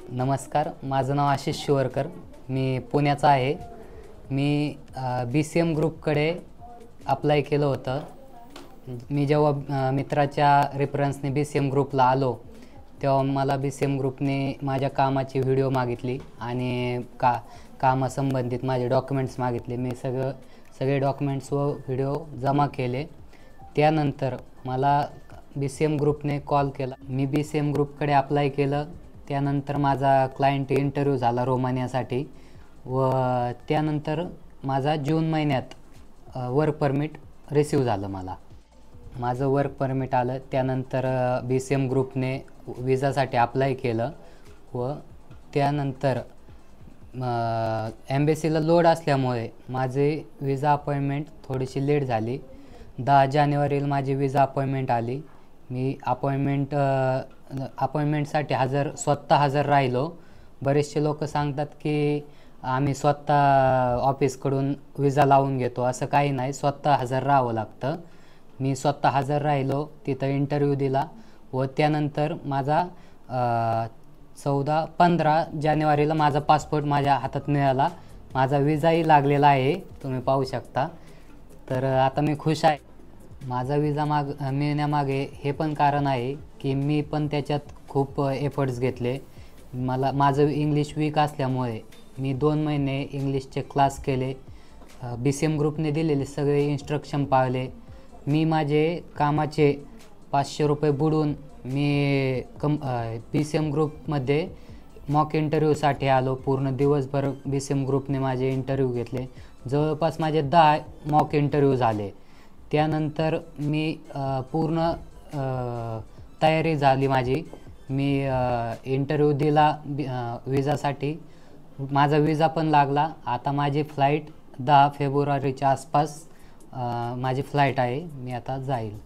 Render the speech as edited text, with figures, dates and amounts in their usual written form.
नमस्कार, माझं नाव आशिष शिवरकर. मी पुण्याचा आहे. मी BCM ग्रुपकडे अप्लाय केलं होतं. मी जेव्हा मित्राच्या रेफरन्सने BCM ग्रुपला आलो, तेव्हा मला BCM ग्रुपने माझ्या कामाची व्हिडिओ मागितली आणि कामासंबंधित माझे डॉक्युमेंट्स मागितले. मी सगळे डॉक्युमेंट्स व व्हिडिओ जमा केले. त्यानंतर मला BCM ग्रुपने कॉल केला. मी BCM ग्रुपकडे अप्लाय केलं. त्यानंतर माझा क्लायंट इंटरव्ह्यू झाला रोमानियासाठी व त्यानंतर माझा जून महिन्यात वर्क परमिट रिसीव झालं. माझं वर्क परमिट आलं. त्यानंतर BCM ग्रुपने विजासाठी अप्लाय केलं व त्यानंतर एम्बेसीला लोड असल्यामुळे माझे विजा अपॉइंटमेंट थोडीशी लेट झाली. 10 जानेवारीला माझी विजा अपॉइंटमेंट आली. मी अपॉइंटमेंटसाठी स्वतः हजर राहिलो. बरेचसे लोक सांगतात की आम्ही स्वतः ऑफिसकडून विजा लावून घेतो. असं काही नाही, स्वतः हजर राहावं लागतं. मी स्वतः हजर राहिलो, तिथं इंटरव्ह्यू दिला व त्यानंतर माझा 15 जानेवारीला माझा पासपोर्ट माझ्या हातात मिळाला. माझा विजाही लागलेला आहे, तुम्ही पाहू शकता. तर आता मी खुश आहे. माझा विजा मिळण्यामागे हे पण कारण आहे की मी पण त्याच्यात खूप एफर्ट्स घेतले. माझं इंग्लिश वीक असल्यामुळे मी 2 महिने इंग्लिशचे क्लास केले. BCM ग्रुपने दिलेले सगळे इन्स्ट्रक्शन पाळले. मी माझे कामाचे 500 रुपये बुडून मी BCM ग्रुपमध्ये मॉक इंटरव्ह्यूसाठी आलो. पूर्ण दिवसभर BCM ग्रुपने माझे इंटरव्ह्यू घेतले. जवळपास माझे 10 मॉक इंटरव्ह्यू झाले. त्यानंतर मी पूर्ण तयारी झाली माझी. मी इंटरव्ह्यू दिला विजासाठी. माझा विजा पण लागला. आता माझी फ्लाईट 10 फेब्रुवारीच्या आसपास माझी फ्लाईट आहे. मी आता जाईल.